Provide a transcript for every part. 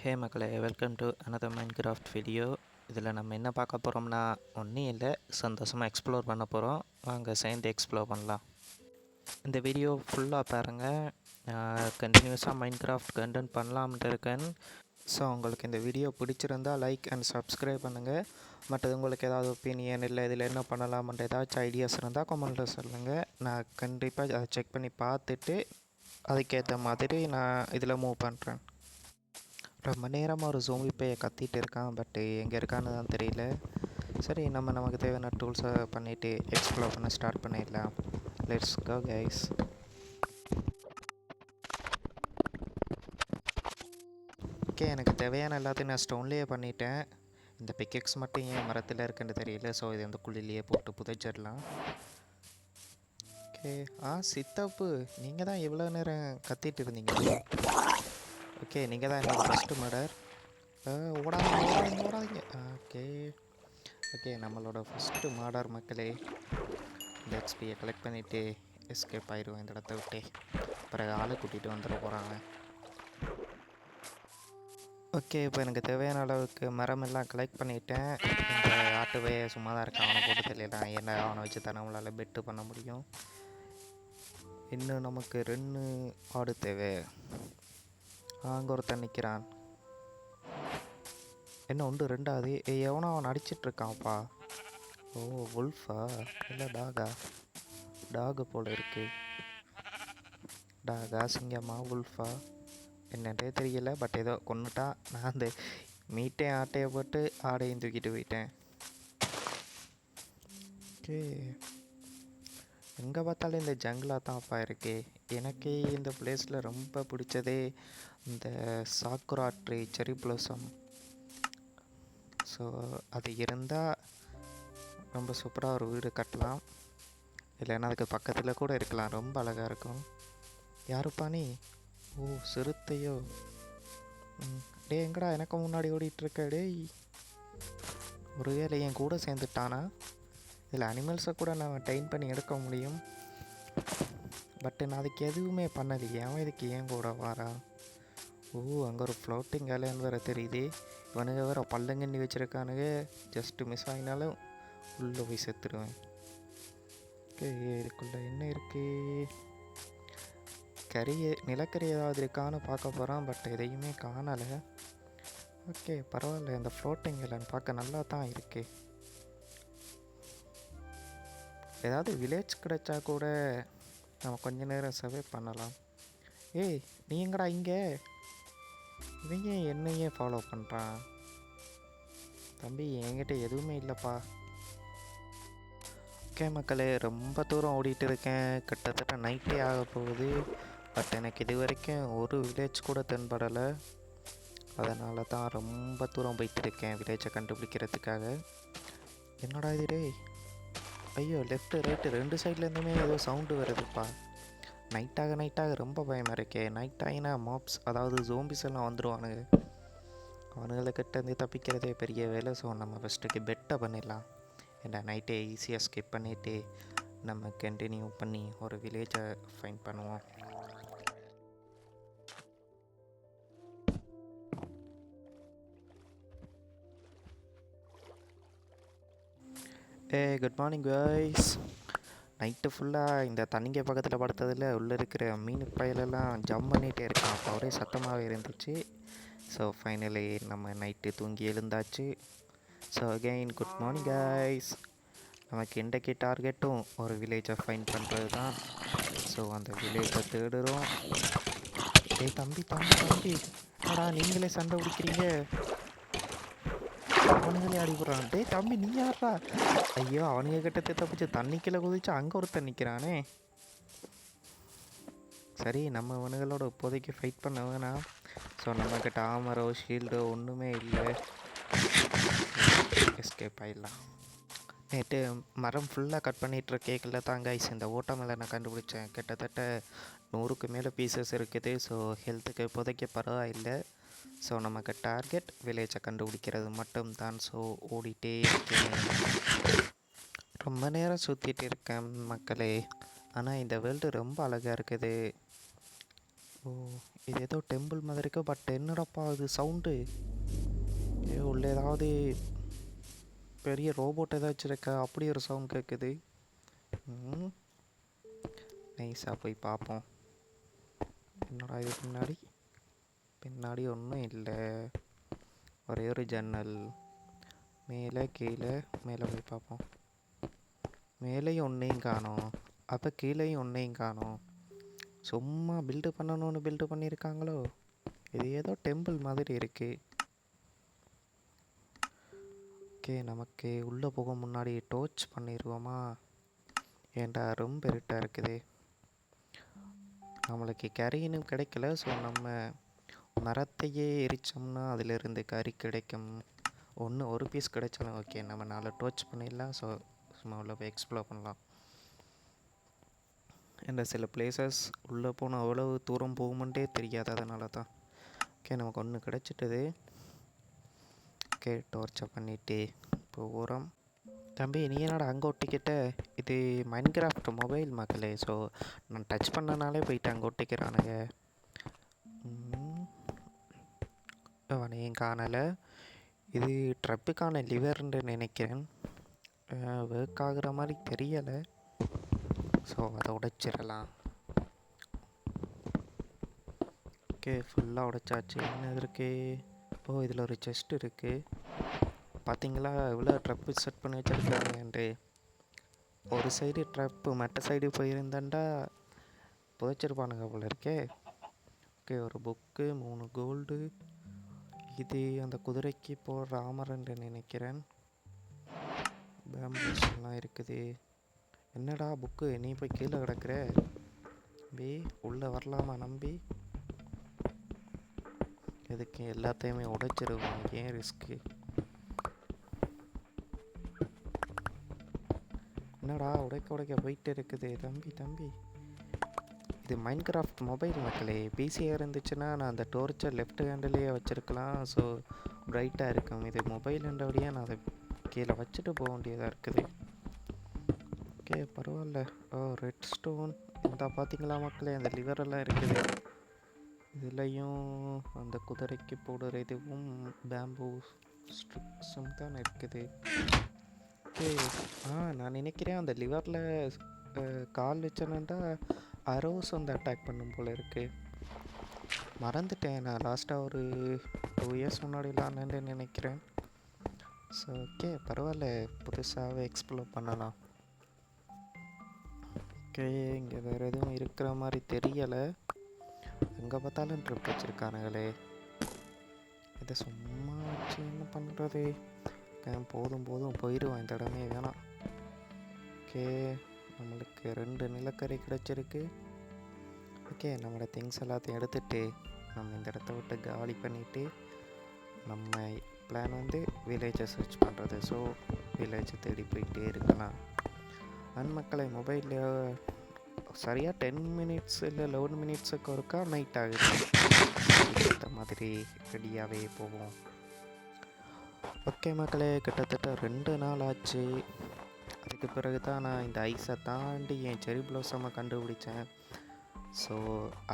ஹே மக்களே, welcome to another Minecraft video. இதில் நம்ம என்ன பார்க்க போகிறோம்னா ஒன்றும் இல்லை, சந்தோஷமாக எக்ஸ்ப்ளோர் பண்ண போகிறோம். வாங்க சேர்ந்து எக்ஸ்ப்ளோர் பண்ணலாம். இந்த வீடியோ ஃபுல்லாக பாருங்கள். கண்டினியூஸாக மைன்கிராஃப்ட் கண்டென்ட் பண்ணலாம்னு இருக்கேன். ஸோ உங்களுக்கு இந்த வீடியோ பிடிச்சிருந்தால் லைக் அண்ட் சப்ஸ்கிரைப் பண்ணுங்கள். மற்றது உங்களுக்கு ஏதாவது ஒப்பீனியன் இல்லை இதில் என்ன பண்ணலாம்ன்ற ஏதாச்சும் ஐடியாஸ் இருந்தால் கமெண்ட்டில் சொல்லுங்கள். நான் கண்டிப்பாக அதை செக் பண்ணி பார்த்துட்டு அதுக்கேற்ற மாதிரி நான் இதில் மூவ் பண்ணுறேன். ரொம்ப நேரமாக ஒரு ஜோம்பி பேயை கத்திட்டு இருக்கான், பட்டு எங்கே இருக்கான்னு தான் தெரியல. சரி, நமக்கு தேவையான டூல்ஸை பண்ணிவிட்டு எக்ஸ்ப்ளோர் பண்ண ஸ்டார்ட் பண்ணிடலாம். Let's go guys. ஓகே, எனக்கு தேவையான எல்லாத்தையும் நான் ஸ்டோன்லேயே பண்ணிட்டேன். இந்த பிக்கெக்ஸ் மட்டும் ஏன் மரத்தில் இருக்குன்னு தெரியல. ஸோ இது வந்து குழிலேயே போட்டு புதைச்சிடலாம். ஓகே, சித்தப்பு, நீங்கள் தான் இவ்வளோ நேரம் கத்திட்டு இருந்தீங்க. ஓகே, நீங்கள் தான் என்னோடய ஃபஸ்ட்டு மர்டர். ஓடாதீங்க. ஓகே, நம்மளோட ஃபஸ்ட்டு மர்டர் மக்களே. இந்த எக்ஸ்பியை கலெக்ட் பண்ணிவிட்டு எஸ்கேப் ஆயிடுவோம் இந்த இடத்த விட்டு. பிறகு ஆளை கூட்டிகிட்டு வந்துட போகிறாங்க. ஓகே, இப்போ எனக்கு தேவையான அளவுக்கு மரம் எல்லாம் கலெக்ட் பண்ணிட்டேன். இந்த ஆட்டுவையை சும்மா தான் இருக்கான், அவனை போட்டு தெரியலாம். ஏன்னா அவனை வச்சு தான் நம்மளால் பெட்டு பண்ண முடியும். இன்னும் நமக்கு 2 ஆடு தேவை. அங்கே ஒருத்தன் நிற்கிறான். என்ன உண்டு 2ஆவது? எவனோ அவன் அடிச்சிட்ருக்கான்ப்பா. ஓ, வுல்ஃபா இல்லை டாகு போல் இருக்கு. டாகா, சிங்கம்மா, வுல்ஃபா என்னன்றே தெரியல. பட் ஏதோ கொண்டுட்டான். நான் அந்த மீட்டையும் ஆட்டையை போட்டு ஆடையும் தூக்கிட்டு போயிட்டேன். ஓகே, எங்கே பார்த்தாலும் இந்த ஜங்கிளாக தான்ப்பா இருக்கு. எனக்கு இந்த பிளேஸில் ரொம்ப பிடிச்சதே இந்த சாக்குரா ட்ரீ, செரி ப்ளோசம். ஸோ அது இருந்தால் ரொம்ப சூப்பராக ஒரு வீடு கட்டலாம். இல்லைன்னா அதுக்கு பக்கத்தில் கூட இருக்கலாம், ரொம்ப அழகாக இருக்கும். யாருப்பா நீ? ஓ, சிறுத்தையோ. டே, எங்கடா எனக்கு முன்னாடி ஓடிட்டுருக்க? டேய், ஒருவேளை என் கூட சேர்ந்துட்டானா? இதில் அனிமல்ஸை கூட நான் ட்ரெயின் பண்ணி எடுக்க முடியும். பட்டு நான் அதுக்கு எதுவுமே பண்ணலையே. அவன் இதுக்கு ஏன் கூட வாரா? ஓ, அங்கே ஒரு ஃப்ளோட்டிங் ஐலாண்ட் வேறு தெரியுது. இவனுங்க வேறு பள்ளங்கண்ணி வச்சுருக்கானுங்க. ஜஸ்ட்டு மிஸ் ஆகினாலும் உள்ளே போய் செத்துடுவேன். ஓகே, இதுக்குள்ளே என்ன இருக்குது? நிலக்கரி ஏதாவது இருக்கான்னு பார்க்க போகிறான். பட் எதையுமே காணலை. ஓகே, பரவாயில்ல. இந்த ஃப்ளோட்டிங் ஐலாண்ட் பார்க்க நல்லா தான் இருக்குது. ஏதாவது வில்லேஜ் கிடைச்சா கூட நம்ம கொஞ்ச நேரம் சர்வே பண்ணலாம். ஏய், நீ எங்கடா இங்கே? இவங்க என்னையே ஃபாலோ பண்ணுறான். தம்பி, என்கிட்ட எதுவுமே இல்லைப்பா. ஓகே மக்களே, ரொம்ப தூரம் ஓடிட்டு இருக்கேன். கிட்டத்தட்ட நைட்டே ஆக போகுது. பட் எனக்கு இது வரைக்கும் ஒரு வில்லேஜ் கூட தென்படலை. அதனால தான் ரொம்ப தூரம் போயிட்டு இருக்கேன் வில்லேஜை கண்டுபிடிக்கிறதுக்காக. என்னடா இது? டே, ஐயோ, லெஃப்ட்டு ரைட்டு 2 சைட்லேருந்துமே ஏதோ சவுண்டு வருதுப்பா. நைட்டாக ரொம்ப பயமாக இருக்கே. நைட் ஆகினா மாப்ஸ், அதாவது ஜோம்பிஸ் எல்லாம் வந்துடுவானுங்க. அவனுங்கக்கிட்ட இருந்து தப்பிக்கிறதே பெரிய வேலை. ஸோ நம்ம ஃபஸ்ட்டுக்கு பெட்டை பண்ணிடலாம். ஏன்னா நைட்டே ஈஸியாக ஸ்கிப் பண்ணிவிட்டு நம்ம கண்டினியூ பண்ணி ஒரு வில்லேஜை ஃபைண்ட் பண்ணுவோம். Good morning guys. நைட்டு ஃபுல்லாக இந்த தண்ணிங்க பக்கத்தில் படுத்ததில் உள்ளே இருக்கிற மீன் பயலெல்லாம் ஜம்ப் பண்ணிகிட்டே இருக்கான். அப்போ ஒரே சத்தமாகவே இருந்துச்சு. ஸோ ஃபைனலி நம்ம நைட்டு தூங்கி எழுந்தாச்சு. So again good morning guys. நமக்கு இன்றைக்கு டார்கெட்டும் ஒரு வில்லேஜை ஃபைண்ட் பண்ணுறது தான். ஸோ அந்த வில்லேஜை தேடுறோம். ஏய் தம்பி, என்னடா நீங்களே சண்டை பிடிக்கிறீங்க? அவனுங்களே அடிபடுறான். டேய் தம்பி, நீ யாரா? ஐயோ, அவனுங்க கிட்ட தப்பிச்சு தண்ணிக்குள்ளே குதிச்சு அங்கே ஒருத்தன் நிற்கிறானே. சரி, நம்ம அவனுங்களோட இப்போதைக்கு ஃபைட் பண்ண வேணாம். ஸோ நம்மக்கிட்ட ஆமரோ ஷீல்டோ ஒன்றுமே இல்லை. எஸ்கேப் ஆகிடலாம். நேற்று மரம் ஃபுல்லாக கட் பண்ணிகிட்டு கேட்கல தான் கைஸ் இந்த ஓட்ட மேலே நான் கண்டுபிடிச்சேன். கிட்டத்தட்ட 100க்கு மேலே பீசஸ் இருக்குது. ஸோ ஹெல்த்துக்கு இப்போதைக்கு பரவாயில்லை. ஸோ நமக்கு டார்கெட் வில்லேஜை கண்டுபிடிக்கிறது மட்டும்தான். ஸோ ஓடிட்டே இருக்கேன். ரொம்ப நேரம் சுற்றிட்டு இருக்கேன் மக்களே. ஆனால் இந்த வேர்ல்டு ரொம்ப அழகாக இருக்குது. ஓ, இது ஏதோ டெம்பிள் மாதிரி இருக்கு. பட் என்னடாப்பா இது சவுண்டு? உள்ள ஏதாவது பெரிய ரோபோட் ஏதாச்சும் இருக்கா? அப்படி ஒரு சவுண்ட் கேட்குது. நைஸாக போய் பார்ப்போம். என்னடா இது பின்னாடி? பின்னாடி ஒன்றும் இல்லை. ஒரே ஒரு ஜன்னல். மேலே கீழே. மேலே போய் பார்ப்போம். மேலேயும் ஒன்றையும் காணோம். அப்போ கீழேயும் ஒன்றையும் காணோம். சும்மா பில்டு பண்ணணும்னு பில்டு பண்ணியிருக்காங்களோ? இது ஏதோ டெம்பிள் மாதிரி இருக்குது. ஓகே, நமக்கு உள்ளே போக முன்னாடி டோர்ச் பண்ணிடுவோமா? ஏன்டா ரொம்ப இருட்டாக இருக்குது. நம்மளுக்கு கறினும் கிடைக்கல. ஸோ நம்ம மரத்தையே எரித்தோம்னா அதிலிருந்து கறி கிடைக்கும். ஒரு பீஸ் கிடைச்சாலும் ஓகே. நம்ம 4 டோர்ச் பண்ணிடலாம். ஸோ சும்மா உள்ள போய் எக்ஸ்ப்ளோர் பண்ணலாம். இந்த சில பிளேசஸ் உள்ளே போனால் அவ்வளவு தூரம் போகுமெண்டே தெரியாது. அதனால தான். ஓகே, நமக்கு ஒன்று கிடச்சிட்டது. ஓகே, டோர்ச்சை பண்ணிவிட்டு போகிறோம். தம்பி, நீ என்னடா அங்கே ஒட்டிக்கிட்ட? இது மைன்கிராஃப்ட் மொபைல் மக்களே. ஸோ நான் டச் பண்ணனாலே போயிட்டு அங்கே ஒட்டிக்கிறானுங்க. அவனையும் காணலை. இது ட்ரப்புக்கான லிவர்ன்னு நினைக்கிறேன். ஒர்க் ஆகுற மாதிரி தெரியலை. ஸோ அதை உடைச்சிடலாம். ஓகே, ஃபுல்லாக உடைச்சாச்சு. என்ன இருக்குது? ஓ, இதில் ஒரு செஸ்ட் இருக்குது. பார்த்தீங்களா இவ்வளோ ட்ரப்பு செட் பண்ணி வச்சுருக்காங்கன்ட்டு. ஒரு சைடு ட்ரப்பு மற்ற சைடு போயிருந்தாண்டா புதைச்சிருப்பானுங்க போல இருக்கே. ஓகே, ஒரு புக்கு, 3 கோல்டு. இது அந்த குதிரைக்கு போடுற ஆமரன்னு நினைக்கிறேன். பேம்பூஸ்லாம் இருக்குது. என்னடா புக்கு, நீ போய் கீழே கிடக்குற? நம்பி உள்ளே வரலாமா நம்பி? எதுக்கு எல்லாத்தையுமே உடைச்சிருவோம், ஏன் ரிஸ்க்கு? என்னடா உடைக்க போயிட்டு இருக்குது? தம்பி இது மைன்கிராஃப்ட் மொபைல் மக்களே. பிசியாக இருந்துச்சுன்னா நான் அந்த டோர்ச்சை லெஃப்ட் ஹேண்டிலேயே வச்சுருக்கலாம். ஸோ பிரைட்டாக இருக்கும். இது மொபைல்ன்றபடியாக நான் அதை கீழே வச்சுட்டு போக வேண்டியதாக இருக்குது. ஓகே, பரவாயில்ல. ஓ, ரெட் ஸ்டோன். இந்த பார்த்தீங்களா மக்களே, அந்த லிவரெல்லாம் இருக்குது. இதுலேயும் அந்த குதிரைக்கு போடுற இதுவும் பேம்பூ ஸ்ட்ரிப்ஸும் தான் இருக்குது. ஓகே, நான் நினைக்கிறேன் அந்த லிவரில் கால் வச்சேன்னாண்டா அரோஸ் வந்து அட்டாக் பண்ணும் போல் இருக்குது. மறந்துட்டேன். நான் லாஸ்ட்டாக ஒரு 2 இயர்ஸ் முன்னாடி விளாட்னேன்னு நினைக்கிறேன். ஸோ ஓகே, பரவாயில்ல. புதுசாகவே எக்ஸ்ப்ளோர் பண்ணலாம். ஓகே, இங்கே வேறு எதுவும் இருக்கிற மாதிரி தெரியலை. எங்கே பார்த்தாலும் ட்ரிப் வச்சுருக்கானுங்களே. இதை சும்மா வச்சு என்ன பண்ணுறது? போதும் போயிடுவோம். இந்த இடமே வேணாம். ஓகே, நம்மளுக்கு 2 நிலக்கரி கிடச்சிருக்கு. ஓகே, நம்மளோட திங்ஸ் எல்லாத்தையும் எடுத்துகிட்டு நம்ம இந்த இடத்த விட்டு காலி பண்ணிவிட்டு நம்ம பிளான் வந்து வில்லேஜை சர்ச் பண்ணுறது. ஸோ வில்லேஜை தேடி போயிட்டே இருக்கலாம். மக்களை மொபைலில் சரியாக 10 மினிட்ஸ் இல்லை 11 மினிட்ஸுக்கு ஒருக்கா நைட் ஆகுது. இந்த மாதிரி ரெடியாகவே போவோம். ஓகே மக்களே, கிட்டத்தட்ட 2 நாள் ஆச்சு. அதுக்கு பிறகு தான் நான் இந்த ஐஸை தாண்டி என் செரி ப்ளோசமை கண்டுபிடிச்சேன். ஸோ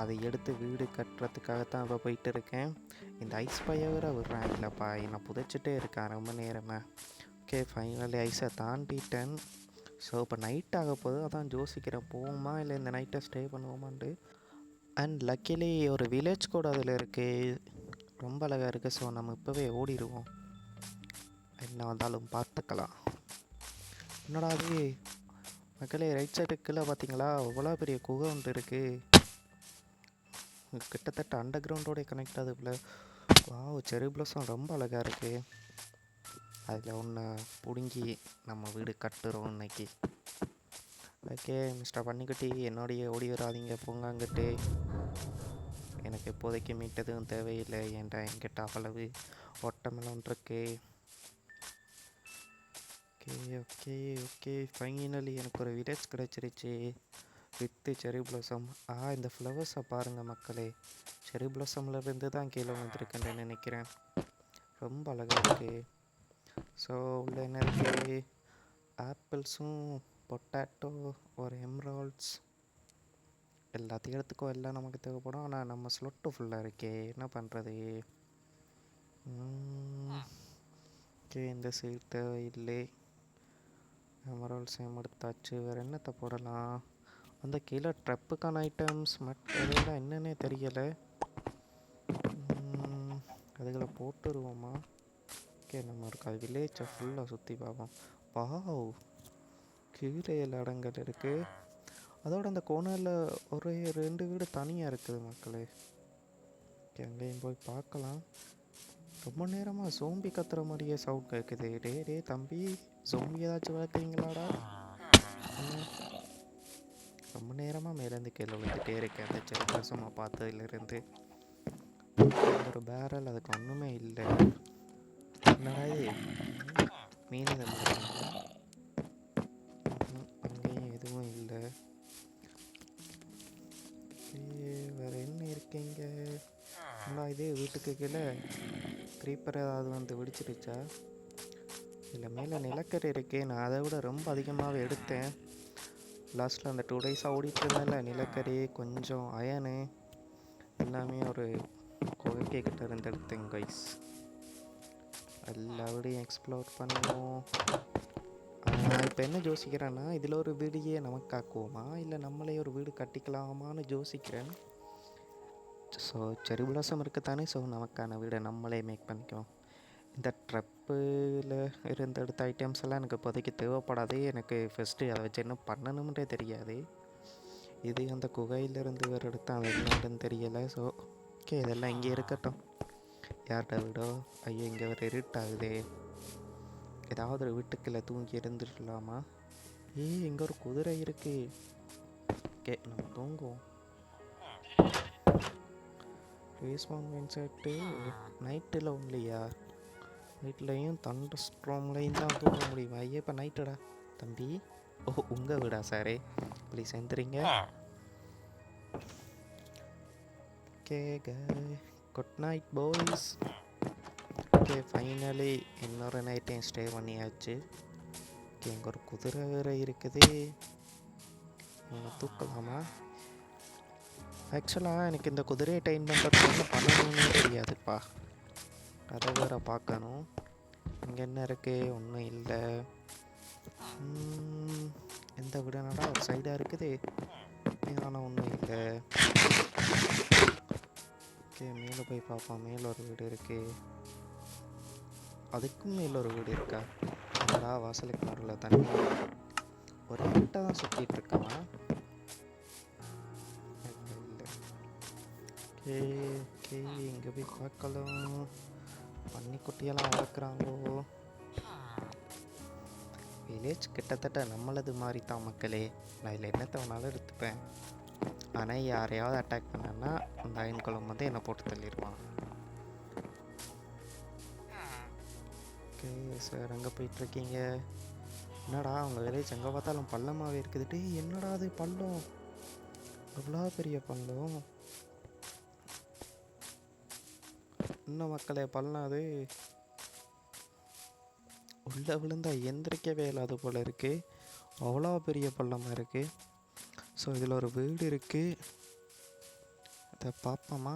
அதை எடுத்து வீடு கட்டுறதுக்காகத்தான் இப்போ போயிட்டு இருக்கேன். இந்த ஐஸ் பையை வேற விடுறேன் இல்லைப்பா, என்னை புதைச்சிட்டே இருக்கேன் ரொம்ப நேரமாக. ஓகே, ஃபைனலி ஐஸை தாண்டிட்டேன். ஸோ இப்போ நைட் ஆக போது அதான் யோசிக்கிறேன், போவோமா இல்லை இந்த நைட்டை ஸ்டே பண்ணுவோமான்ட்டு. அண்ட் லக்கிலி ஒரு வில்லேஜ் கூட அதில் இருக்குது. ரொம்ப அழகாக இருக்குது. ஸோ நம்ம இப்போவே ஓடிடுவோம். என்ன வந்தாலும் பார்த்துக்கலாம். என்னடா அது மக்களே, ரைட் சைடுக்குள்ளே பார்த்தீங்களா அவ்வளோ பெரிய குகை ஒன்று இருக்குது. கிட்டத்தட்ட அண்டர் கிரவுண்டோட கனெக்ட் ஆகுது போல். வாவ், செரி ப்ளோசம் ரொம்ப அழகாக இருக்குது. அதில் ஒன்று பிடுங்கி நம்ம வீடு கட்டுறோம் இன்னைக்கு. ஓகே மிஸ்டர் பன்னிக்குட்டி, என்னோடைய ஓடி வராதிங்க, போங்க அங்கிட்டு. எனக்கு இப்போதைக்கு மீட்டதும் தேவையில்லை. ஏன்டா என்கிட்ட அவ்வளவு ஒட்டமெல்லாம் இருக்கு. ஓகே ஃபைனலி எனக்கு ஒரு வில்லேஜ் கிடச்சிருச்சு வித்து செரி ப்ளோசம். இந்த ஃப்ளவர்ஸை பாருங்கள் மக்களே. செரி ப்ளோசம்லேருந்து தான் கீழே வந்துருக்குன்னு நினைக்கிறேன். ரொம்ப அழகாக இருக்குது. ஸோ உள்ள என்ன இருக்குது? ஆப்பிள்ஸும் பொட்டேட்டோ, ஒரு எம்ரால்ட்ஸ், எல்லாத்தையும் எடுத்துக்கோ, எல்லாம் நமக்கு தேவைப்படும். ஆனால் நம்ம ஸ்லொட்டு ஃபுல்லாக இருக்கே, என்ன பண்ணுறது? ஓகே, இந்த சைடு தேவையில்லை. எமரால்ட் சேம் எடுத்தாச்சு. வேறு என்னத்தை போடலாம்? அந்த கீழே ட்ரப்புக்கான ஐட்டம்ஸ் அதெல்லாம் என்னன்னே தெரியலை. அதுகளை போட்டுருவோமா? ஓகே, நம்ம இருக்கா வில்லேஜை ஃபுல்லாக சுற்றி பார்ப்போம். வாவ், கீழே எல்லா இடங்கள் இருக்குது. அதோட அந்த கோனரில் ஒரு 2 வீடு தனியாக இருக்குது மக்களே. ஓகே, அங்கேயும் போய் பார்க்கலாம். ரொம்ப நேரமாக சோம்பி கத்துற மாதிரியே சவுண்ட் கேட்குது. டே தம்பி, சோம்பி ஏதாச்சும் வளர்க்குறீங்களாடா? ரொம்ப நேரமாக மேலேருந்து கீழே விழுந்துட்டே இருக்கேன் அந்த செடி வருஷமாக பார்த்ததுலேருந்து. ஒரு பேரல், அதுக்கு ஒன்றுமே இல்லை. என்னடா இது, மீன் தம்பி? அங்கேயும் எதுவும் இல்லை. வேறு என்ன இருக்கீங்க? ஆனால் இதே வீட்டுக்கு கீழே க்ரீப்பர் ஏதாவது வந்து வெடிச்சிருச்சா? இல்லை மேலே நிலக்கரி இருக்கே, நான் அதை விட ரொம்ப அதிகமாகவே எடுத்தேன். லாஸ்ட்டில் அந்த 2 டேஸாக ஓடிட்டு இருந்தேன்ல, நிலக்கரி கொஞ்சம் அயனு எல்லாமே ஒரு குகைக்கிட்ட இருந்து எடுத்தேன் கைஸ். எல்லா வீடையும் எக்ஸ்ப்ளோர் பண்ணுவோம். இப்போ என்ன யோசிக்கிறேன்னா, இதில் ஒரு வீடியே நமக்கு ஆக்குவோமா, இல்லை நம்மளே ஒரு வீடு கட்டிக்கலாமான்னு யோசிக்கிறேன். ஸோ செரி பிளாசம் இருக்குத்தானே, ஸோ நமக்கான வீடை நம்மளே மேக் பண்ணிக்குவோம். இந்த ட்ரப்பில் இருந்து எடுத்த ஐட்டம்ஸ் எல்லாம் எனக்கு இப்போதைக்கு தேவைப்படாது. எனக்கு ஃபஸ்ட்டு அதை வச்சு என்ன பண்ணணும்ன்றே தெரியாது. இது அந்த குகையிலேருந்து வேறு எடுத்தால் அது என்னன்னு தெரியலை. ஸோ ஓகே, இதெல்லாம் இங்கே இருக்கட்டும். யார்கிட்ட வீடோ? ஐயோ, இங்கே வேறு இருட்டாகுதே. ஏதாவது ஒரு வீட்டுக்குள்ளே தூங்கி இருந்துடலாமா? இங்கே ஒரு குதிரை இருக்குது. ஓகே, நம்ம தூங்குவோம். ரேஸ்மான் வென்செட்டு நைட்டில் ஒன்லையா? நைட்லையும் தண்டர் ஸ்ட்ராங்லையும் தான் தூங்க முடியும். ஐயா, இப்போ நைட்டுடா தம்பி. ஓ, உங்கள் வீடா சாரே? ப்ளீஸ் எந்திரிங்க. Okay good night boys. Okay, finally இன்னொரு நைட்டையும் ஸ்டே பண்ணியாச்சு. ஓகே, இங்கே ஒரு குதிரை வேறு இருக்குது. தூக்கலாமா? ஆக்சுவலாக எனக்கு இந்த குதிரையை டைன் பண்ணுறதுக்கு என்ன பண்ணணும்னு தெரியாதுப்பா. அதை வேறு பார்க்கணும். இங்கே என்ன இருக்குது? ஒன்றும் இல்லை. எந்த வீடுனாடா ஒரு சைடாக இருக்குது, ஆனால் ஒன்றும் இல்லை. ஓகே, மேலே போய் பார்ப்போம். மேலே ஒரு வீடு இருக்குது. அதுக்கும் மேலே ஒரு வீடு இருக்கா? என்னடா வாசலுக்கு நடுவில் தண்ணி ஒரே வீட்டை தான் சுற்றிட்டு இருக்காமா? இல்லை. ஓகே ஓகே, இங்கே போய் பார்க்கலாம். பன்னிக்குட்டியெல்லாம் வளர்க்குறாங்களோ? வில்லேஜ் கிட்டத்தட்ட நம்மளது மாதிரி தான் மக்களே. நான் இதில் என்னத்தை வேணாலும் எடுத்துப்பேன். ஆனால் யாரையாவது அட்டாக் பண்ணேன்னா அந்த அயன் குளம் வந்து என்னை போட்டு தள்ளிடுவான். ஓகே சார், எங்கே போயிட்டுருக்கீங்க? என்னடா உங்கள் வில்லேஜ் எங்கே பார்த்தாலும் பள்ளமாகவே இருக்குதுட்டு. என்னடா அது பள்ளம்? எவ்வளோ பெரிய பள்ளம்! இன்னும் மக்களே, பள்ளம் அது உள்ளே விழுந்தா எந்திரிக்கவே இல்லாத போல் இருக்குது. அவ்வளோ பெரிய பள்ளமாக இருக்குது. ஸோ இதில் ஒரு வீடு இருக்குது. அதை பார்ப்போமா?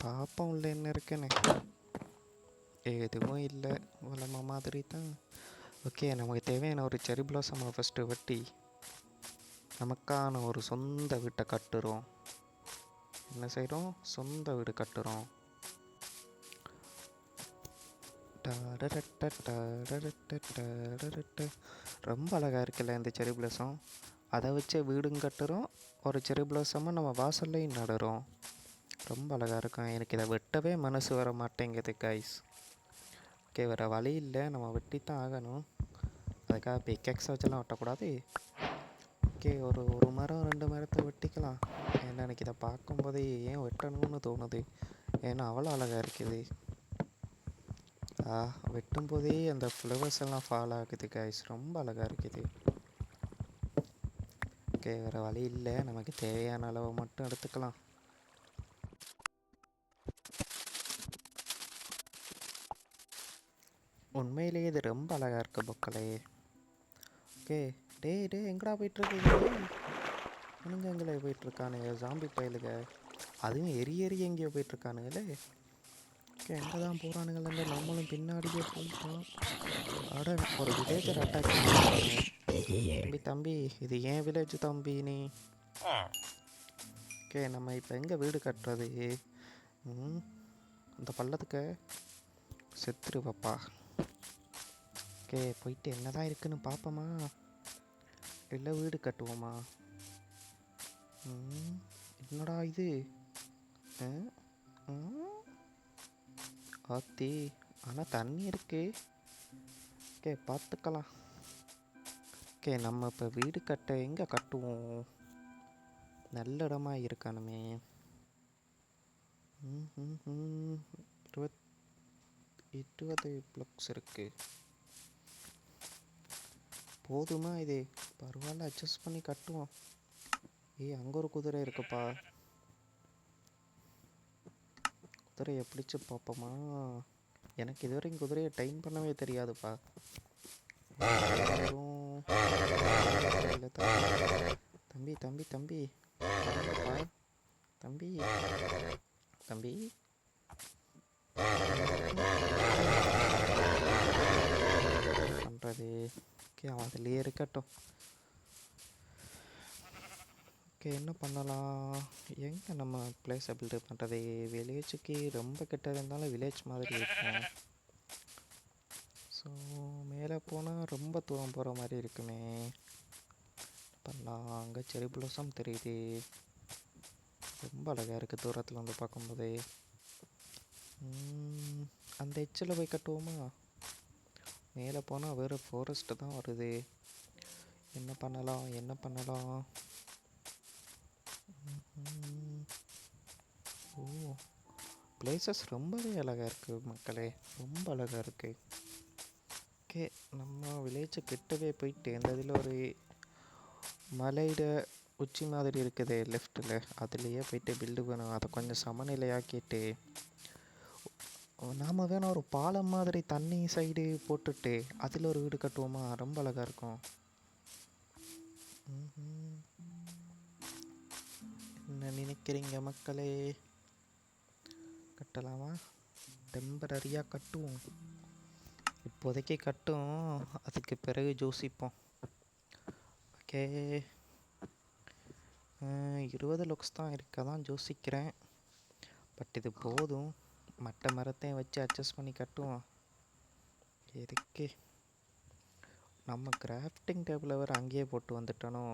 பார்ப்போம் உள்ள என்ன இருக்குன்னு. எதுவும் இல்லை, வளமா மாதிரி தான். ஓகே, நமக்கு தேவையான ஒரு செரி பிளாசமை ஃபஸ்ட்டு வெட்டி நமக்கான ஒரு சொந்த வீட்டை கட்டுறோம். என்ன செய்கிறோம்? சொந்த வீடு கட்டுறோம். ரொம்ப அழகாக இருக்குல்ல இந்த செரி பிளாசம். அதை வச்சு வீடும் கட்டுறோம், ஒரு செரி பிளாசமாக நம்ம வாசல்லையும் நடுறோம். ரொம்ப அழகாக இருக்கும். எனக்கு இதை வெட்டவே மனசு வர மாட்டேங்குது கைஸ். ஓகே, வேறு வழி இல்லை, நம்ம வெட்டி தான் ஆகணும். அதுக்காக பிக்கெக்ஸ் வச்செல்லாம் வெட்டக்கூடாது. ஓகே, ஒரு மரம் 2 மரத்தை வெட்டிக்கலாம். ஏன்னா எனக்கு இதை பார்க்கும்போதே ஏன் வெட்டணும்னு தோணுது. ஏன்னா அவ்வளோ அழகாக இருக்குது. வெட்டும்போதே அந்த ஃப்ளவர்ஸ் எல்லாம் ஃபால் ஆகுது கைஸ். ரொம்ப அழகாக இருக்குது. ஓகே, வேறு வழி இல்லை, நமக்கு தேவையான அளவு மட்டும் எடுத்துக்கலாம். உண்மையிலேயே இது ரொம்ப அழகாக இருக்குது மக்களே. ஓகே, டே எங்கடா போயிட்டுருக்கீங்க? இவனுங்க எங்கே போயிட்டுருக்கானுங்க ஜாம்பி பயலுங்க. அதுவும் எரிய எங்கேயோ போயிட்டுருக்கானுங்களே. ஓகே எங்கே தான் போகிறானுங்களேங்க. நம்மளும் பின்னாடியே போயிட்டோம். அட ஒரு வில்லேஜர் அட்டாக் பண்ணிருக்கானுங்க. தம்பி இது ஏன் வில்லேஜ் தம்பி நீ. ஓகே நம்ம இப்போ எங்கே வீடு கட்டுறது? இந்த பள்ளத்துக்கு செத்துருவப்பா. ஓகே போயிட்டு என்னதான் இருக்குன்னு பார்ப்போமா, இல்லை வீடு கட்டுவோமா? என்னடா இது? ஆத்தி ஆனால் தண்ணி இருக்கு. ஓகே பார்த்துக்கலாம். ஓகே நம்ம இப்போ வீடு கட்ட எங்கே கட்டுவோம்? நல்ல இடமா இருக்கானுமே. 20 பிளாக்ஸ் இருக்கு. போதுமா இது? பரவாயில்ல அட்ஜஸ்ட் பண்ணி கட்டுவோம். அங்கே ஒரு குதிரை இருக்குப்பா. குதிரையை பிடிச்சி பார்ப்போமா? எனக்கு இதுவரைக்கும் குதிரையை டைம் பண்ணவே தெரியாதுப்பா. தம்பி தம்பி தம்பி தம்பி தம்பி பண்ணுறது. ஓகே அவன் அதுலேயே இருக்கட்டும். ஓகே என்ன பண்ணலாம்? எங்கே நம்ம பிளேஸை பில்டு பண்ணுறது? வில்லேஜுக்கு ரொம்ப கிட்ட இருந்தாலும் வில்லேஜ் மாதிரி இருக்கும். ஸோ மேலே போனால் ரொம்ப தூரம் போகிற மாதிரி இருக்குமே. பண்ணலாம். அங்கே செரி பிளாசம் தெரியுது, ரொம்ப அழகாக இருக்குது தூரத்தில் வந்து பார்க்கும்போது. அந்த எச்சில் போய் கட்டுவோமா? மேலே போனால் வேறு ஃபாரஸ்ட்டு தான் வருது. என்ன பண்ணலாம் என்ன பண்ணலாம்? ஓ பிளேசஸ் ரொம்பவே அழகாக இருக்குது மக்களே, ரொம்ப அழகாக இருக்குது. ஓகே நம்ம வில்லேஜை கிட்டவே போயிட்டு இந்த இதில் ஒரு மலையிட உச்சி மாதிரி இருக்குது லெஃப்ட்டில், அதுலேயே போயிட்டு பில்டு பண்ணுவோம். அதை கொஞ்சம் சமநிலையாக்கிட்டு நாம் வேணால் ஒரு பாலம் மாதிரி தண்ணி சைடு போட்டுட்டு அதில் ஒரு வீடு கட்டுவோமா? ரொம்ப அழகாக இருக்கும். என்ன நினைக்கிறீங்க மக்களே? கட்டலாமா? டெம்பரரியாக கட்டுவோம். இப்போதைக்கு கட்டும், அதுக்கு பிறகு யோசிப்போம். ஓகே 20 லுக்ஸ் தான் இருக்க தான் யோசிக்கிறேன். பட் இது போதும். மற்ற மரத்தையும் வச்சு அட்ஜஸ்ட் பண்ணி கட்டுவோம். எதுக்கு நம்ம கிராஃப்டிங் டேபிளை வேறு அங்கேயே போட்டு வந்துட்டனோ?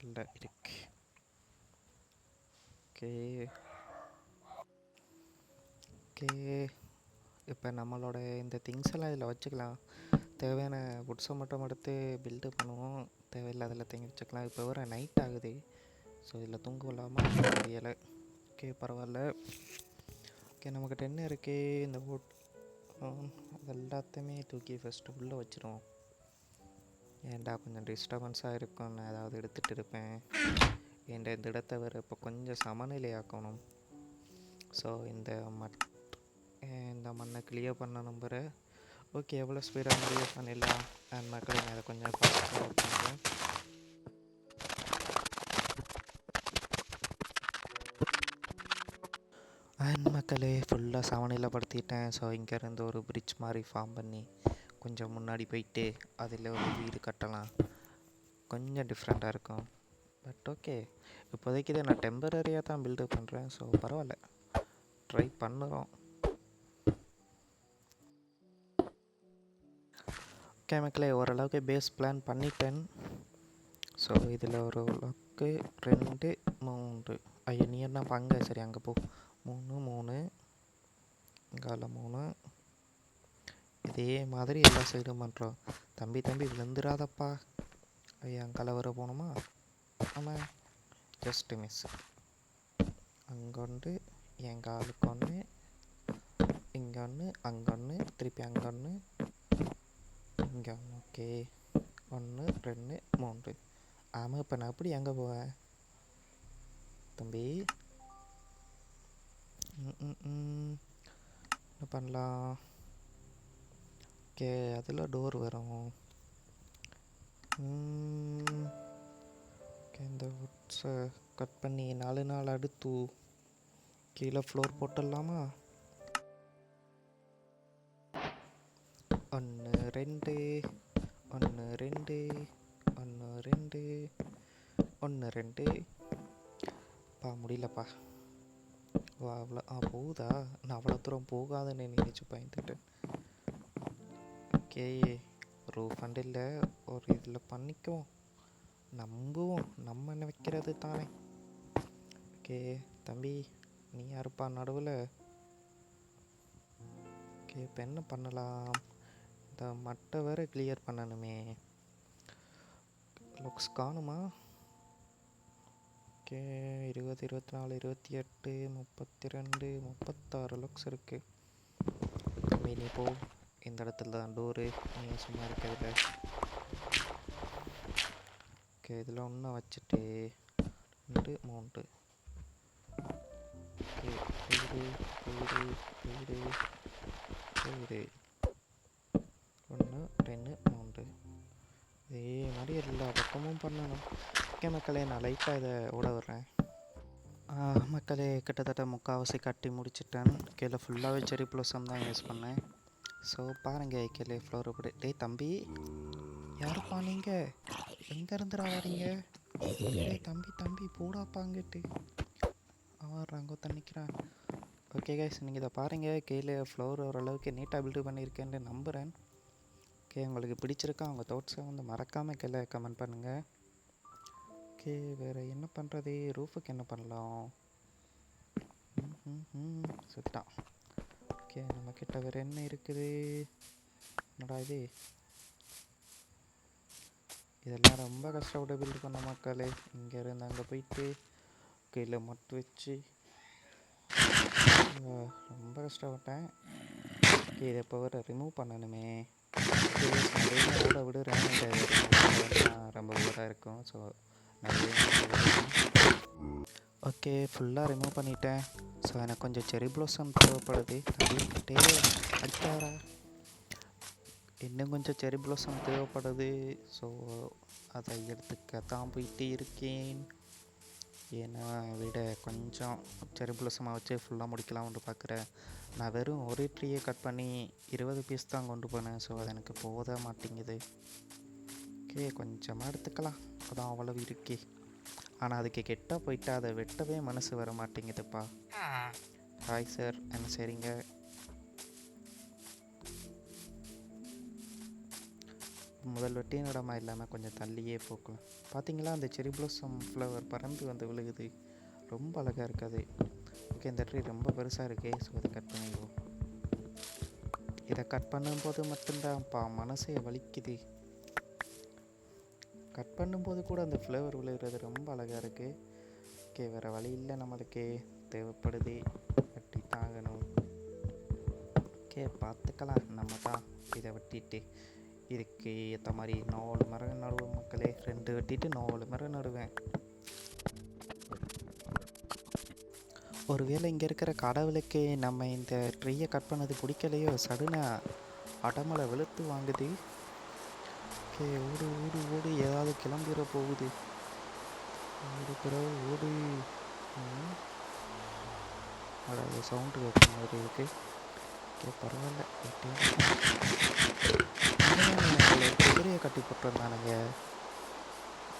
இல்லை இருக்கு. ஓகே ஓகே இப்போ நம்மளோட இந்த திங்ஸ் எல்லாம் இதில் வச்சுக்கலாம். தேவையான வுட்ஸை மட்டும் எடுத்து பில்டு பண்ணுவோம். தேவையில்லாத எல்லாத்தையும் வச்சுக்கலாம். இப்போ வேறு நைட் ஆகுது, ஸோ இதில் தூங்க விடாமல் தெரியலை. ஓகே பரவாயில்ல. ஓகே நமக்கு என்ன இருக்குது? இந்த வுட் அது எல்லாத்தையுமே தூக்கி ஃபஸ்ட்டு உள்ளே வச்சுருவோம். ஏன்டா கொஞ்சம் டிஸ்டர்பன்ஸாக இருக்கும், நான் ஏதாவது எடுத்துகிட்டு இருப்பேன். இந்த இடத்த வேறு இப்போ கொஞ்சம் சமநிலையாக்கணும். ஸோ இந்த மண்ணை கிளியர் பண்ண நம்புகிறேன். ஓகே எவ்வளோ ஸ்பீடாக கிளியர் பண்ணிடலாம். அண்ட் மக்களை நான் அதை கொஞ்சம் பண்ணுறேன். அண்ட் மக்களே ஃபுல்லாக சமநிலைப்படுத்திட்டேன். ஸோ இங்கேருந்து ஒரு பிரிட்ஜ் மாதிரி ஃபார்ம் பண்ணி கொஞ்சம் முன்னாடி போயிட்டு அதில் ஒரு வீடு கட்டலாம். கொஞ்சம் டிஃப்ரெண்ட்டாக இருக்கும். பட் ஓகே இப்போதைக்கு இதை நான் டெம்பரரியாக தான் பில்டு பண்ணுறேன். ஸோ பரவாயில்ல, ட்ரை பண்ணுறோம். ஓகே மக்களே ஓரளவுக்கு பேஸ் பிளான் பண்ணிட்டேன். ஸோ இதில் ஒரு லக்கு 2 3 ஐயோ நீ என்ன பங்க சரி அங்கே போ. 3 இங்கால 3 இதே மாதிரி எல்லா சைடும் பண்ணுறோம். தம்பி விழுந்துடாதப்பா. ஐயா அங்கால வர போகணுமா? ஆமாம் ஜஸ்ட் மிஸ். அங்கே ஒன்று என் காலுக்கு ஒன்று, இங்கே ஒன்று, அங்கே ஒன்று, திருப்பி அங்கே ஒன்று, இங்கே ஒன்று. ஓகே 1 2 3. ஆமாம் இப்போ நான் எப்படி எங்கே போவேன் தம்பி? என்ன பண்ணலாம்? ஓகே அதில் டோர் வரும். இந்த வுட்ஸை கட் பண்ணி 4 அடுத்து கீழே ஃப்ளோர் போட்டுடலாமா? 1 2 1 2 1 2 1 2 முடியலப்பா. அவ்வளோ போகுதா? நான் அவ்வளோ தூரம் போகாதுன்னு நினச்சி பயந்துட்டேன். ஓகே, ரூஃப் ஃபண்டில் ஒரு இதில் பண்ணிக்குவோம், நம்புவோம், நம்ம வைக்கிறது தானே. ஓகே தம்பி, நீ யாருப்பா நடுவில்? ஓகே, இப்போ என்ன பண்ணலாம்? இந்த மட்டை வேறு கிளியர் பண்ணணுமே. லுக்ஸ் காணுமா? ஓகே, 20 24 28 32 36 லுக்ஸ் இருக்குது. தம்பி நீ போ, இந்த இடத்துல தான் டோரு, நீ சும்மா இருக்கிறதுல. ஓகே, இதில் ஒன்று வச்சுட்டு 2 3. ஓகே, போயிடு போயிடு போயிடு போயிடு. 1 2 3. இதே மாதிரி எல்லா பக்கமும் பண்ணணும். ஓகே மக்களே, நான் லைட்டாக இதை ஓட விட்றேன். மக்களே, கிட்டத்தட்ட முக்கால்வாசி கட்டி முடிச்சிட்டேன். கீழே ஃபுல்லாகவே செரி ப்ளோசம் தான் யூஸ் பண்ணேன். ஸோ பாருங்கள், கீழே ஃப்ளோர் இப்படி. டேய் தம்பி, யாருப்பா நீங்கள்? எங்கே இருந்துடா வரீங்க? டேய் தம்பி தம்பி போடாப்பாங்கிட்டு ஆடுறாங்க தண்ணிக்கிறான். ஓகே கைஸ், நீங்கள் இதை பாருங்கள், கீழே ஃப்ளோர் ஓரளவுக்கு நீட்டாக பில்டு பண்ணியிருக்கேன்னு நம்புகிறேன். ஓகே, உங்களுக்கு பிடிச்சிருக்கா? உங்கள் தாட்ஸை வந்து மறக்காமல் கீழே கமெண்ட் பண்ணுங்கள். ஓகே, வேறு என்ன பண்ணுறது? ரூஃபுக்கு என்ன பண்ணலாம்? சுட்டான். ஓகே, நம்மக்கிட்ட வேறு என்ன இருக்குது? என்னடா இது? இதெல்லாம் ரொம்ப கஷ்டப்பட்டு பில்டு பண்ண மக்களே. இங்கேருந்து அங்கே போயிட்டு கீழே மட்டு வச்சு ரொம்ப கஷ்டப்பட்டேன். ஓகே, இதை இப்போ வேறு ரிமூவ் பண்ணணுமே. ஓட விடுறேன், ரொம்ப ஓடாக இருக்கும். ஸோ ஓகே, ஃபுல்லாக ரிமூவ் பண்ணிட்டேன். ஸோ எனக்கு கொஞ்சம் செரி ப்ளோசம் தேவைப்படுது. தள்ளிக்கிட்டே அடிக்காரா, இன்னும் கொஞ்சம் செரி ப்ளோசம் தேவைப்படுது. ஸோ அதை எடுத்துக்க தான் போயிட்டு இருக்கேன். ஏன்னா விட கொஞ்சம் செரி ப்ளோசமாக வச்சு ஃபுல்லாக முடிக்கலாம்னு பார்க்குறேன். நான் வெறும் ஒரு ட்ரீயை கட் பண்ணி 20 பீஸ் தான் கொண்டு போனேன். ஸோ அது எனக்கு போத மாட்டேங்குது. ஓகே, கொஞ்சமாக எடுத்துக்கலாம், அதான் அவ்வளவு இருக்கே. ஆனால் அதுக்கு கெட்ட போயிட்டா அதை வெட்டவே மனசு வர மாட்டேங்குதுப்பா. ஹாய் சார், என்ன சரிங்க? முதல் வெட்டின இடமா இல்லாமல் கொஞ்சம் தள்ளியே போக்கலாம். பார்த்தீங்களா, அந்த செரி ப்ளோசம் ஃப்ளவர் பறந்து வந்து விழுகுது, ரொம்ப அழகாக இருக்காது. ஓகே, இந்த ட்ரீ ரொம்ப பெருசாக இருக்கே. ஸோ அதை கட் பண்ணிடுவோம். இதை கட் பண்ணும்போது மட்டும்தான்ப்பா மனசே வலிக்குது. கட் பண்ணும்போது கூட அந்த ஃப்ளேவர் விழுகிறது ரொம்ப அழகாக இருக்குது. ஓகே, வேறு வழி இல்லை, நம்மளுக்கு தேவைப்படுது, வெட்டி தாங்கணும். ஓகே, பார்த்துக்கலாம். நம்ம தான் இதை வெட்டிட்டு இதுக்கு ஏற்ற மாதிரி 4 மரம் நடுவேன் மக்களே. 2 வெட்டிட்டு 4 மரம் நடுவேன். ஒருவேளை இங்கே இருக்கிற கடவுளுக்கு நம்ம இந்த ட்ரீயை கட் பண்ணது பிடிக்கலையோ, சடனாக அடமலை வெளுத்து வாங்குது. ஓகே, ஓடு ஓடு ஓடு, ஏதாவது கிளம்பிட போகுது. ஓடு பிறகு ஓடு. அதாவது சவுண்டு கேட்குற மாதிரி இருக்கு. ஓகே, பரவாயில்ல. குதிரையை கட்டி போட்டிருந்தானுங்க.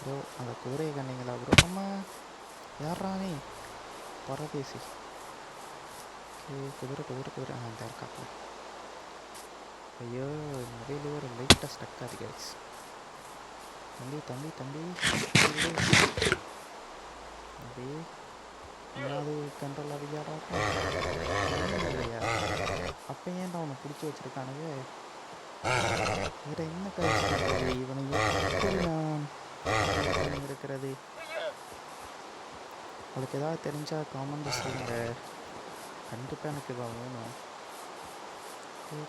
ப்ரோ, அந்த குதிரையை கண்டிங்களா ப்ரோ? அம்மா, யாரா நீ? பரதேசி. ஓகே, குதிரை குதிரை குதிரை அந்த இருக்காப்பா. ஐயோ, மொபைல் ஒரு லைட்டாக ஸ்டக் ஆகுது கைஸ். தம்பி தம்பி தம்பி தம்பி, என்னாவது கண்ட்ரோல் ஆகியாடா? இல்லையா? அப்போ ஏன்டா அவனை பிடிச்சி வச்சுருக்கானுங்க? வேறு என்ன கைஸ் இவனை நான் இருக்கிறது? அதுக்கு ஏதாவது தெரிஞ்சால் காமெண்ட் சொல்லுங்க. கண்டிப்பாக எனக்கு இவன் வேணும்.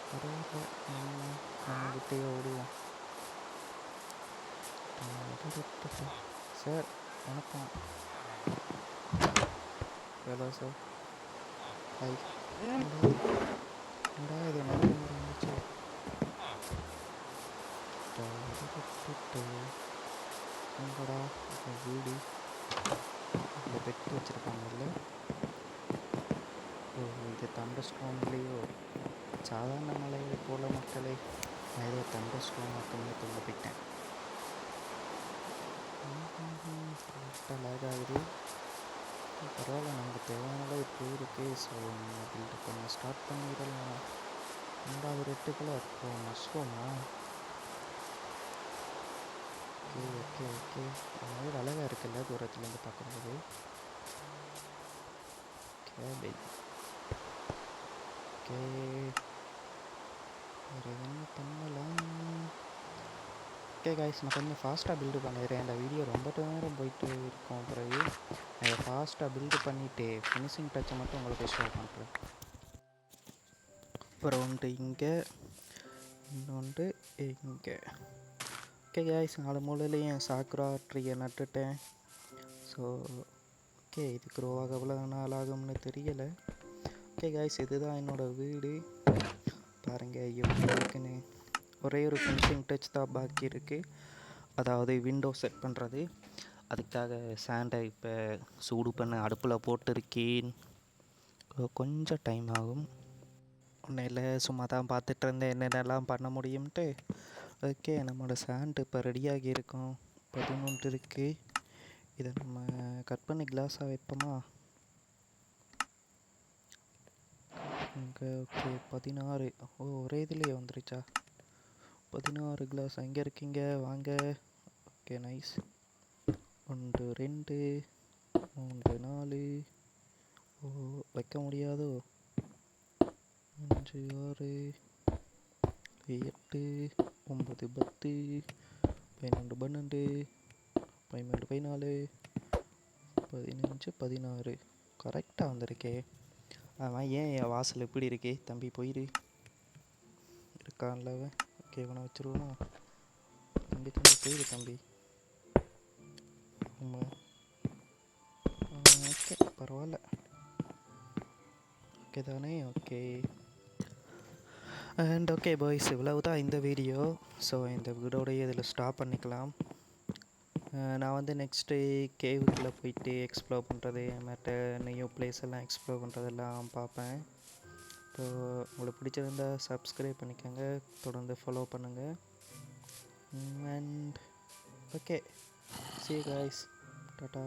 பரவாயில்ல, நம்ம விட்டையே ஓடுவோம். சார் வணக்கம். Hello sir. ஹாய். என்னடா இது நிறைய இருந்துச்சு. எங்கடா இந்த வீடு? இதில் பெட் வச்சுருக்காங்கல்ல. ஓ, இது தண்டர் ஸ்டோன்லேயோ சாதாரண மலை போல மக்களே. நான் ஏதோ தண்டர் ஸ்டோன் மட்டுமே தொங்க போயிட்டேன். லைட்டாக லேக் ஆகுது. பரவாயில்ல, நமக்கு தேவையான அளவு போயிருக்கு. ஸோ நம்ம பில்டு பண்ண ஸ்டார்ட் பண்ணிடலாம். ரெண்டாவது ரெட்டு கலர். ஓ, மஷ்ரூமா? Okay okay okay. அது அழகாக இருக்குல்ல தூரத்துலேருந்து பார்க்கும்போது. கேபேஜ். ஓகே, வேறு என்ன பண்ணலாம்? ஓகே காய்ஸ், நான் கொஞ்சம் ஃபாஸ்ட்டாக பில்டு பண்ணிடுறேன். இந்த வீடியோ ரொம்ப நேரம் போயிட்டு இருக்கும். பிறகு நான் ஃபாஸ்ட்டாக பில்டு பண்ணிவிட்டு ஃபினிஷிங் டச்சை மட்டும் உங்களுக்கு ஷோ பண்ணுறேன். அப்புறம் ஒன்று இங்கே, இன்னொன்று இங்கே. ஓகே காய்ஸ், 4 மூலையிலையும் சாக்குரா ட்ரீயை நட்டுட்டேன். ஸோ ஓகே, இது க்ரோவாக எவ்வளோ நாள் ஆகும்னு தெரியலை. ஓகே காய்ஸ், இதுதான் என்னோடய வீடு. பாருங்கள் எப்படி இருக்குன்னு. ஒரே ஒரு ஃபினிஷிங் டச் தான் பாக்கி இருக்குது. அதாவது விண்டோ செட் பண்ணுறது. அதுக்காக சாண்டை இப்போ சூடு பண்ண அடுப்பில் போட்டிருக்கேன். கொஞ்சம் டைம் ஆகும். ஒன்றும் இல்லை, சும்மா தான் பார்த்துட்டு இருந்தேன் என்னென்னலாம் பண்ண முடியும்ட்டு. ஓகே, நம்மளோட சாண்டு இப்போ ரெடியாகி இருக்கும். 11 இருக்குது. இதை நம்ம கட் பண்ணி கிளாஸாக வைப்போமா? இங்கே ஓகே 16. ஓ, ஒரே இதுலேயே வந்துருச்சா? 16 கிளாஸ். எங்கே இருக்கீங்க? வாங்க. Okay nice. 1 2 3 4. ஓ, வைக்க முடியாதோ? 5 6 8 9 10 11 12 13 14 15 16. கரெக்டாக வந்திருக்கே. அவன் ஏன் என் வாசல் எப்படி இருக்கே? தம்பி போயிரு. இருக்கான்ல அவன். ஓகே, இவனை வச்சுருவோமா? தம்பி போயிரு தம்பி. ஆமாம், ஓகே பரவாயில்ல. ஓகே தானே? ஓகே. அண்ட் ஓகே பாய்ஸ், இவ்வளவு தான் இந்த வீடியோ. ஸோ இந்த வீடியோடைய இதில் ஸ்டாப் பண்ணிக்கலாம். நான் வந்து நெக்ஸ்ட்டு கேவுக்குள்ளே போயிட்டு எக்ஸ்ப்ளோர் பண்ணுறது, மற்ற நியூ பிளேஸ் எல்லாம் எக்ஸ்ப்ளோர் பண்ணுறதெல்லாம் பார்ப்பேன். இப்போது உங்களுக்கு பிடிச்சிருந்தா சப்ஸ்கிரைப் பண்ணிக்கோங்க, தொடர்ந்து ஃபாலோ பண்ணுங்கள். And okay, see you guys, tata.